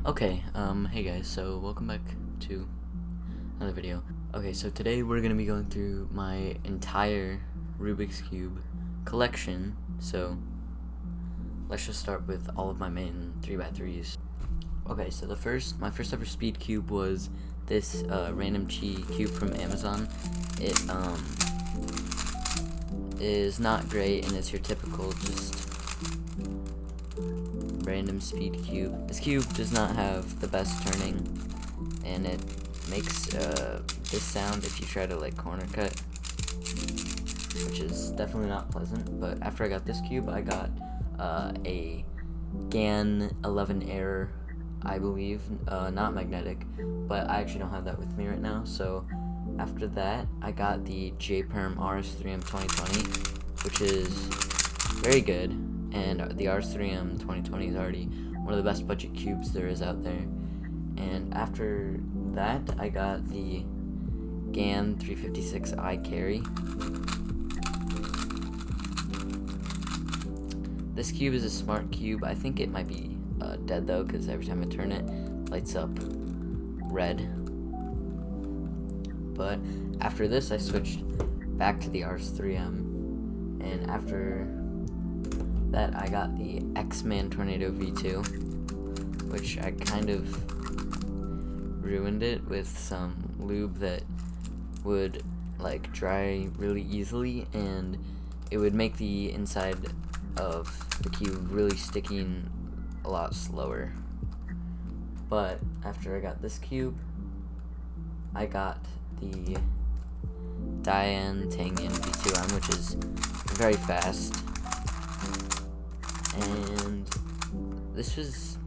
Okay, hey guys, so welcome back to another video. Okay, so today we're gonna be going through my entire Rubik's Cube collection, so let's just start with all of my main 3x3s. Okay, so my first ever speed cube was this random chi cube from Amazon. It is not great, and it's your typical just random speed cube. This cube does not have the best turning, and it makes this sound if you try to like corner cut, which is definitely not pleasant. But after I got this cube, I got a GAN 11 Air, I believe, not magnetic, but I actually don't have that with me right now. So after that, I got the J-Perm RS3M 2020, which is very good, and the RS3M 2020 is already one of the best budget cubes there is out there. And after that, I got the GAN 356i Carry. This cube is a smart cube. I think it might be dead though, because every time I turn it, it lights up red. But after this, I switched back to the RS3M, and after that, I got the X-Man Tornado V2, which I kind of ruined it with some lube that would like dry really easily, and it would make the inside of the cube really sticky and a lot slower. But after I got this cube, I got the Diane Tangian V2M, which is very fast, and this was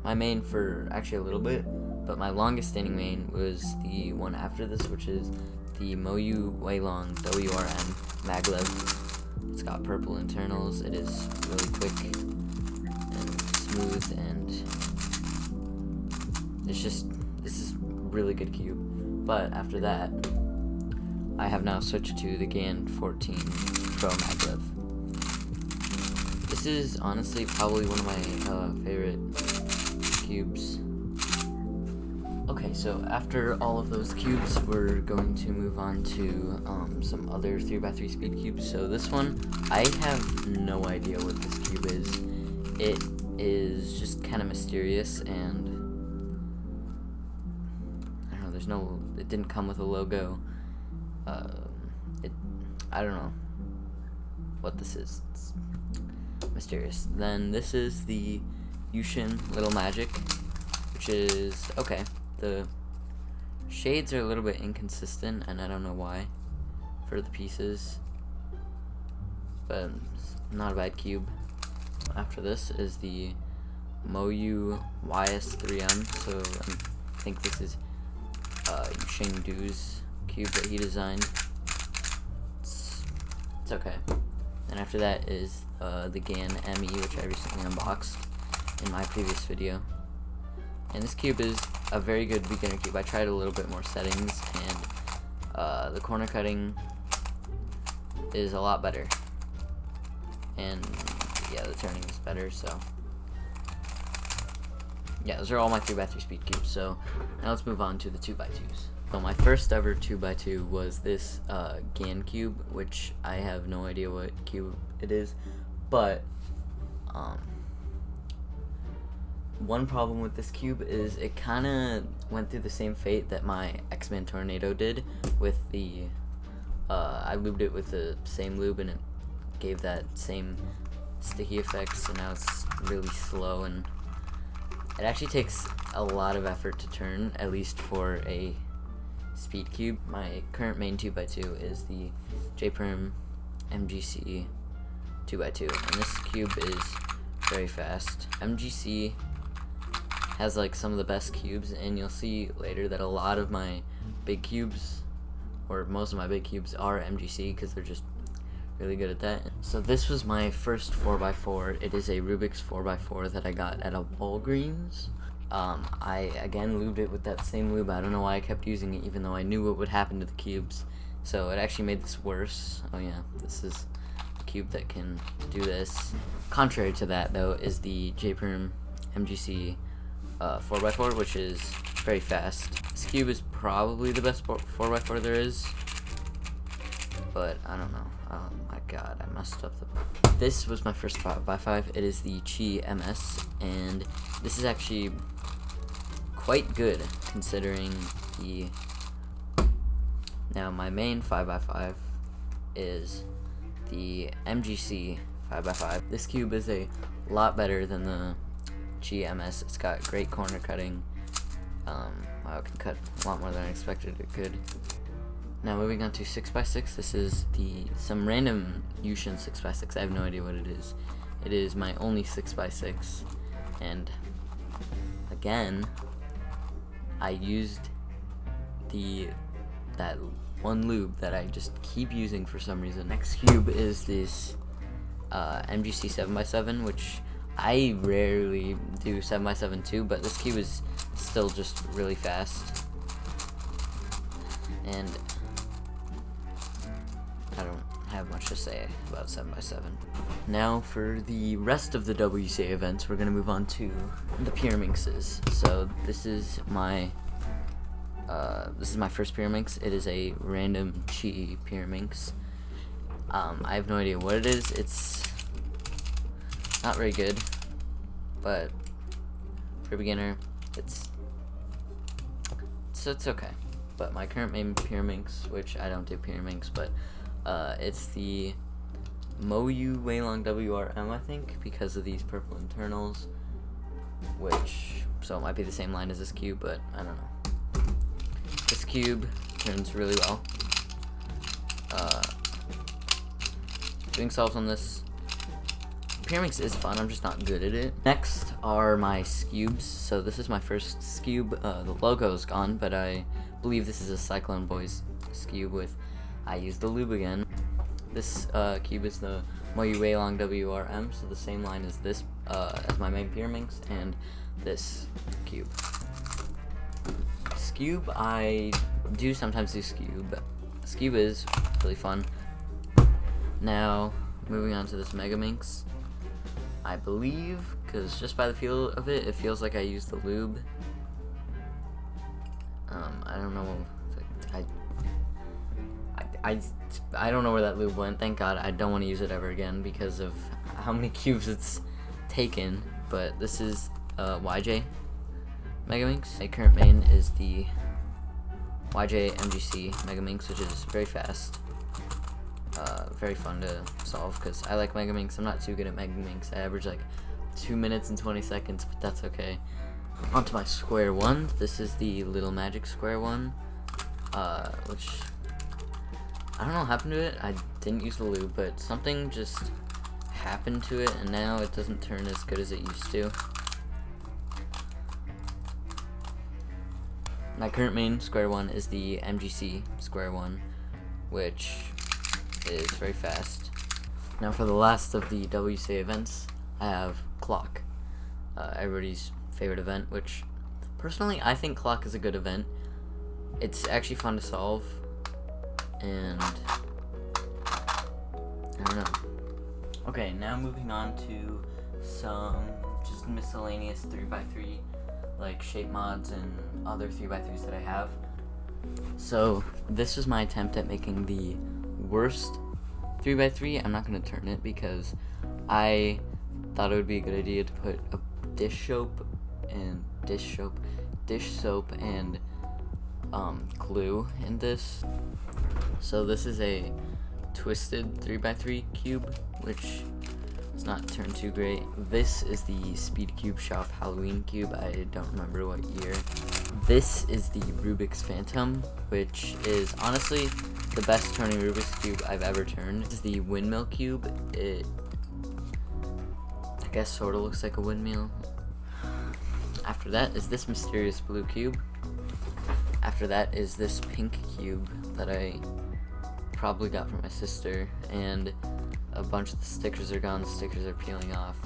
my main for actually a little bit, but my longest standing main was the one after this, which is the Moyu Weilong WRM Maglev. It's got purple internals, it is really quick and smooth, and this is really good cube. But after that, I have now switched to the GAN 14 Pro Maglev. This is honestly probably one of my favorite cubes. Okay, so after all of those cubes, we're going to move on to some other 3x3 speed cubes. So this one, I have no idea what this cube is. It is just kind of mysterious, and I don't know, it didn't come with a logo. I don't know what this is. It's mysterious. Then this is the Yushin Little Magic, which is okay. The shades are a little bit inconsistent, and I don't know why for the pieces, but it's not a bad cube. After this is the Moyu YS3M, so I think this is Yusheng Du's cube that he designed. It's okay. And after that is the GAN ME, which I recently unboxed in my previous video. And this cube is a very good beginner cube. I tried a little bit more settings, and the corner cutting is a lot better. And yeah, the turning is better, so yeah, those are all my 3x3 speed cubes. So now let's move on to the 2x2s. So my first ever 2x2 was this GAN cube, which I have no idea what cube it is, but one problem with this cube is it kind of went through the same fate that my X-Man Tornado did with the I lubed it with the same lube, and it gave that same sticky effect, so now it's really slow, and it actually takes a lot of effort to turn, at least for a speed cube. My current main 2x2 is the J-Perm MGC 2x2, and this cube is very fast. MGC has like some of the best cubes, and you'll see later that a lot of my big cubes, or most of my big cubes, are MGC because they're just really good at that. So this was my first 4x4. It is a Rubik's 4x4 that I got at a Walgreens. I again lubed it with that same lube. I don't know why I kept using it, even though I knew what would happen to the cubes. So it actually made this worse. Oh yeah, this is a cube that can do this. Contrary to that though is the J-Perm MGC 4x4, which is very fast. This cube is probably the best 4x4 there is, but I don't know. Oh my god, I messed up the... This was my first 5x5. It is the Chi MS, and this is actually quite good considering the... Now my main 5x5 is the MGC 5x5. This cube is a lot better than the Chi MS. It's got great corner cutting. Wow, it can cut a lot more than I expected it could. Now moving on to 6x6, this is some random Yushin 6x6. I have no idea what it is. It is my only 6x6, and again, I used that one lube that I just keep using for some reason. Next cube is this MGC 7x7, which I rarely do 7x7 too, but this cube is still just really fast, and I don't have much to say about 7x7. Now for the rest of the WCA events, we're going to move on to the Pyraminxes. So this is my first Pyraminx. It is a random Chi Pyraminx. I have no idea what it is. It's not very good, but for a beginner, it's okay. But my current main Pyraminx, which I don't do Pyraminx, but it's the Moyu Weilong WRM, I think, because of these purple internals, so it might be the same line as this cube, but I don't know. This cube turns really well. Doing solves on this Pyraminx is fun, I'm just not good at it. Next are my skubes. So this is my first skube. The logo's gone, but I believe this is a Cyclone Boys skube with, I use the lube again. This cube is the Moyu Weilong WRM, so the same line as this, as my main Pyraminx, and this cube. Skube, I do sometimes do skube. Skube is really fun. Now, moving on to this Megaminx. I believe, because just by the feel of it, it feels like I used the lube. I don't know. I don't know where that lube went. Thank God I don't want to use it ever again because of how many cubes it's taken. But this is YJ Megaminx. My current main is the YJ MGC Megaminx, which is very fast. Very fun to solve because I like Megaminx. I'm not too good at Megaminx. I average like 2 minutes and 20 seconds, but that's okay. Onto my square one. This is the Little Magic square one, which I don't know what happened to it. I didn't use the lube, but something just happened to it, and now it doesn't turn as good as it used to. My current main square one is the MGC square one, which is very fast. Now for the last of the WCA events, I have Clock, everybody's favorite event, which personally I think Clock is a good event. It's actually fun to solve, and I don't know. Okay, now moving on to some just miscellaneous 3x3 like shape mods and other 3x3s that I have. So this was my attempt at making the worst 3x3. I'm not going to turn it because I thought it would be a good idea to put a dish soap and glue in this. So this is a twisted 3x3 cube, which is not turned too great. This is the Speed Cube Shop Halloween cube. I don't remember what year. This is the Rubik's Phantom, which is honestly the best turning Rubik's Cube I've ever turned. This is the Windmill Cube. It, I guess, sort of looks like a windmill. After that is this mysterious blue cube. After that is this pink cube that I probably got from my sister, and a bunch of the stickers are gone, the stickers are peeling off.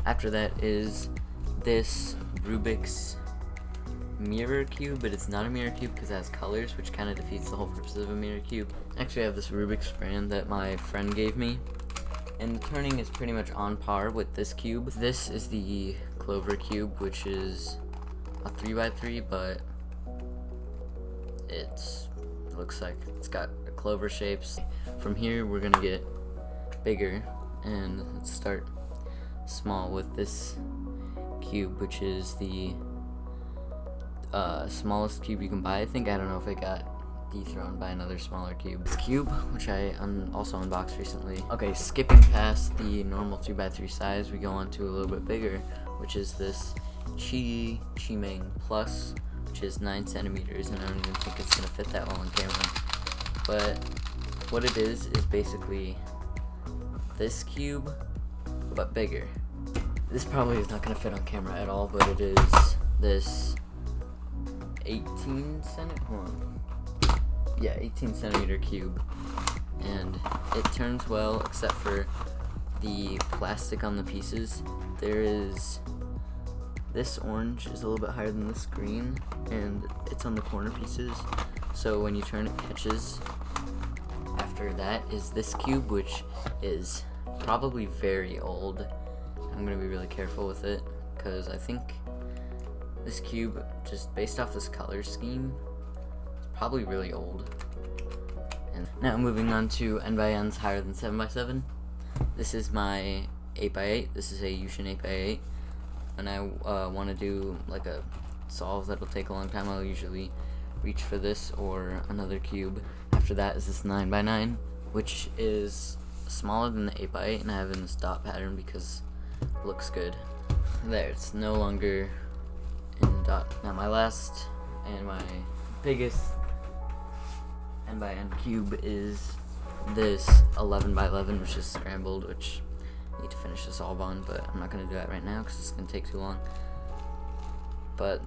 After that is this Rubik's mirror cube, but it's not a mirror cube because it has colors, which kind of defeats the whole purpose of a mirror cube. Next we have this Rubik's brand that my friend gave me, and the turning is pretty much on par with this cube. This is the clover cube, which is a 3x3, but it looks like it's got clover shapes. From here we're gonna get bigger, and let's start small with this cube, which is the smallest cube you can buy. I don't know if it got dethroned by another smaller cube. This cube, which I also unboxed recently. Okay, skipping past the normal 2x3 size, we go on to a little bit bigger, which is this Chi Plus, which is 9 centimeters, and I don't even think it's gonna fit that well on camera. But what it is basically this cube, but bigger. This probably is not gonna fit on camera at all, but it is this 18 centimeter cube, and it turns well except for the plastic on the pieces. There is this orange is a little bit higher than this green, and it's on the corner pieces, so when you turn it catches. After that is this cube, which is probably very old. I'm gonna be really careful with it because I think this cube, just based off this color scheme, is probably really old. And now moving on to N by N's higher than 7x7. This is my 8x8. This is a Yushin 8x8. When I want to do like a solve that'll take a long time, I'll usually reach for this or another cube. After that is this 9x9, which is smaller than the 8x8, and I have it in this dot pattern because it looks good. There, it's no longer in dot. Now my last and my biggest N by N cube is this 11x11, which is scrambled, which I need to finish the solve on, but I'm not going to do that right now because it's going to take too long. But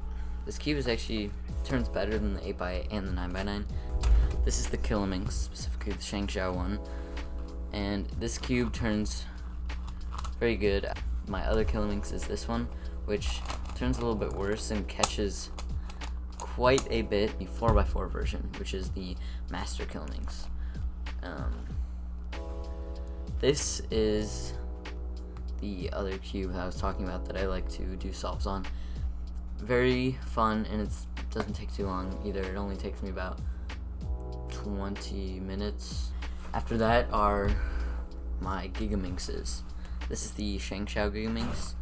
this cube is actually turns better than the 8x8 and the 9x9. This is the Kiloming, specifically the Shangxiao one, and this cube turns very good. My other Kiloming is this one, which turns a little bit worse and catches quite a bit. The 4x4 version, which is the Master Kiloming. This is the other cube that I was talking about that I like to do solves on. Very fun, and it doesn't take too long either. It only takes me about 20 minutes. After that are my Gigaminxes. This is the Shangxiao Gigaminx.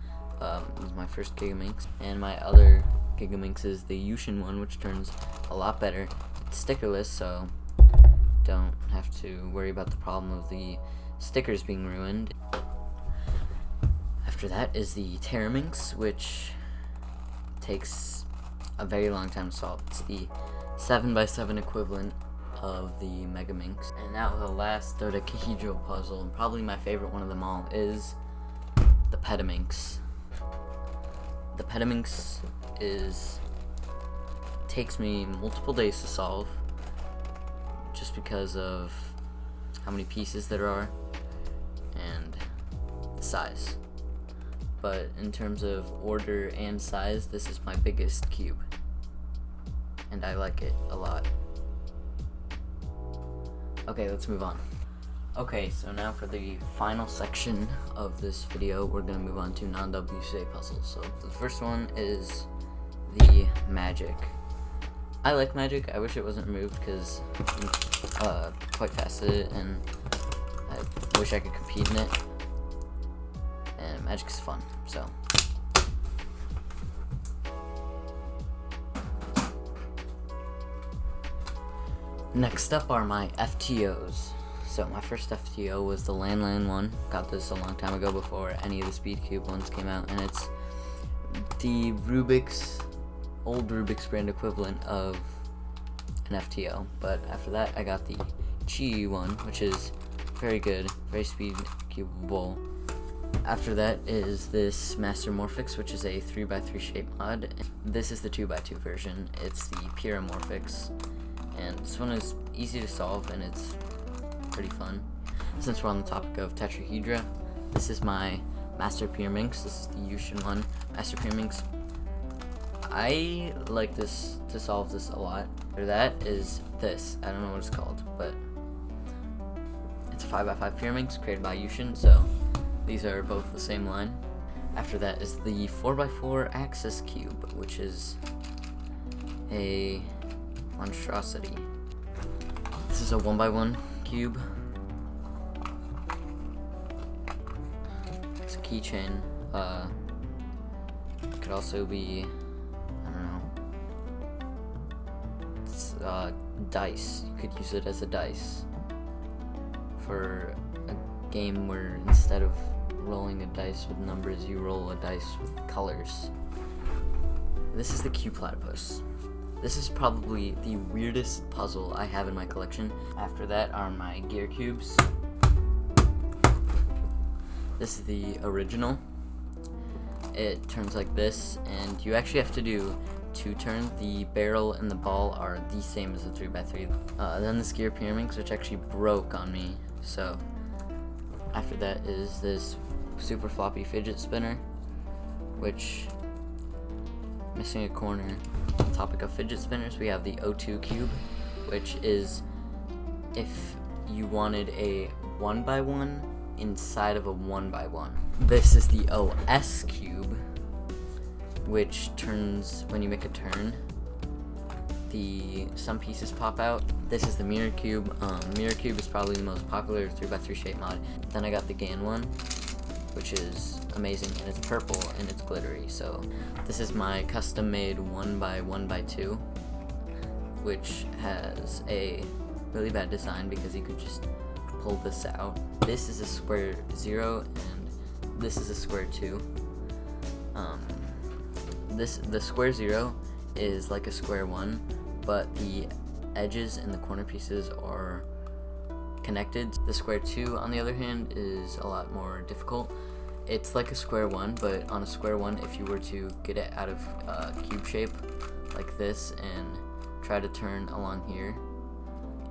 This is my first Gigaminx, and my other Gigaminx is the Yushin one, which turns a lot better. It's stickerless, so don't have to worry about the problem of the stickers being ruined. After that is the Terraminx, which takes a very long time to solve. It's the 7x7 equivalent of the Megaminx. And now the last dodecahedral puzzle, and probably my favorite one of them all, is the Petaminx. The Petaminx takes me multiple days to solve, just because of how many pieces there are and the size. But in terms of order and size, this is my biggest cube, and I like it a lot. Okay, let's move on. Okay, so now for the final section of this video, we're going to move on to non-WCA puzzles. So the first one is the Magic. I like Magic. I wish it wasn't removed because I'm quite fast at it, and I wish I could compete in it. And Magic is fun, so. Next up are my FTOs. So my first FTO was the Lan one. Got this a long time ago before any of the Speed Cube ones came out, and it's the old Rubik's brand equivalent of an FTO. But after that, I got the Chi one, which is very good, very Speed Cubeable. After that is this Master Morphix, which is a 3x3 shape mod. This is the 2x2 version. It's the Pyramorphix, and this one is easy to solve, and it's pretty fun. Since we're on the topic of tetrahedra, this is my Master Pyraminx. This is the Yushin one, Master Pyraminx. I like this to solve this a lot. After that is this. I don't know what it's called, but it's a 5x5 Pyraminx created by Yushin, so these are both the same line. After that is the 4x4 axis cube, which is a monstrosity. This is a 1x1 cube. It's a keychain. It could also be, I don't know, it's dice. You could use it as a dice for a game where instead of rolling a dice with numbers, you roll a dice with colors. This is the cube platypus. This is probably the weirdest puzzle I have in my collection. After that are my gear cubes. This is the original. It turns like this, and you actually have to do 2 turns. The barrel and the ball are the same as the 3x3. Then this gear pyramid, which actually broke on me. So after that is this super floppy fidget spinner, which, missing a corner. On the topic of fidget spinners, we have the O2 cube, which is if you wanted a 1x1 inside of a 1x1. This is the OS cube, which turns when you make a turn. Some pieces pop out. This is the mirror cube. Mirror cube is probably the most popular 3x3 shape mod. Then I got the GAN one, which is amazing, and it's purple and it's glittery. So this is my custom made 1x1x2, which has a really bad design because you could just pull this out. This is a square 0 and this is a square 2. The square 0 is like a square 1, but the edges and the corner pieces are connected. The square 2, on the other hand, is a lot more difficult. It's like a square 1, but on a square 1, if you were to get it out of cube shape like this and try to turn along here,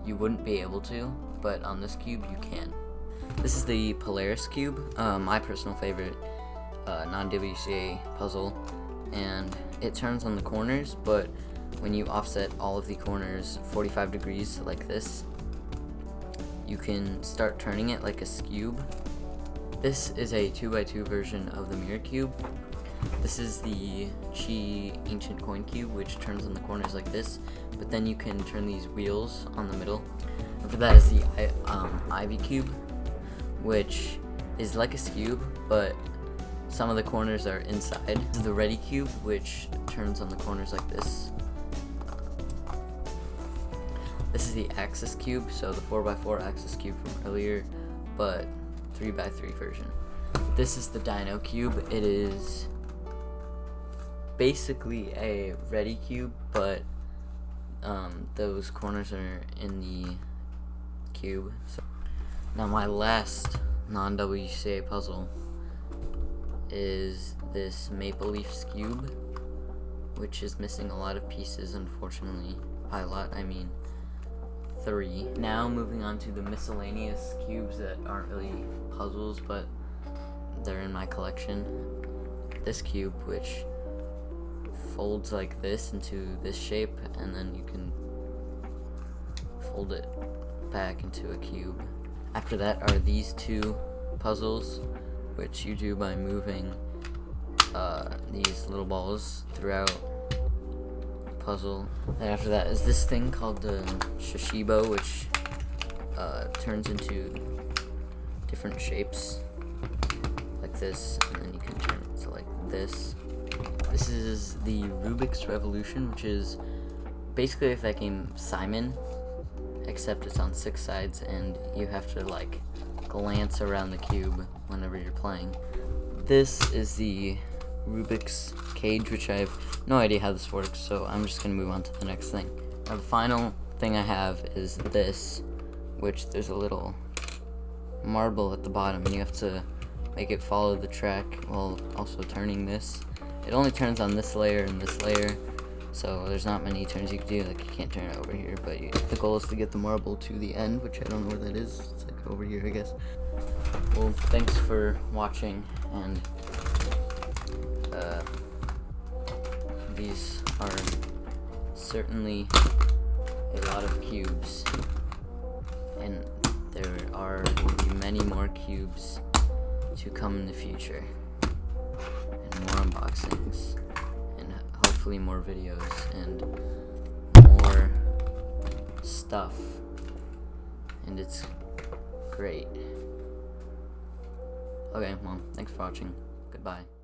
you wouldn't be able to, but on this cube you can. This is the Polaris cube, my personal favorite non-WCA puzzle, and it turns on the corners, but when you offset all of the corners 45 degrees like this, you can start turning it like a cube. This is a 2x2 version of the mirror cube. This is the Chi ancient coin cube, which turns on the corners like this, but then you can turn these wheels on the middle. After that is the Ivy cube, which is like a cube, but some of the corners are inside. This is the Ready cube, which turns on the corners like this. This is the Axis cube, so the 4x4 Axis cube from earlier, but 3x3 version. This is the Dino cube. It is basically a Ready cube, but those corners are in the cube. So now my last non-WCA puzzle is this Maple Leafs cube, which is missing a lot of pieces, unfortunately. By a lot, I mean 3. Now moving on to the miscellaneous cubes that aren't really puzzles, but they're in my collection. This cube, which folds like this into this shape, and then you can fold it back into a cube. After that are these 2 puzzles, which you do by moving these little balls throughout the puzzle. And after that is this thing called the Shishibo, which turns into different shapes like this, and then you can turn it to like this. This is the Rubik's Revolution, which is basically like that game Simon, except it's on 6 sides and you have to like glance around the cube whenever you're playing. This is the Rubik's cage, which I have no idea how this works, so I'm just gonna move on to the next thing. Now the final thing I have is this, which there's a little marble at the bottom and you have to make it follow the track while also turning this. It only turns on this layer and this layer, so there's not many turns you can do. Like, you can't turn it over here, but the goal is to get the marble to the end, which I don't know where that is. It's like over here, I guess. Well, thanks for watching, and these are certainly a lot of cubes, and there are many more cubes to come in the future. more unboxings and hopefully more videos and more stuff, and it's great. Okay, well, thanks for watching. Goodbye.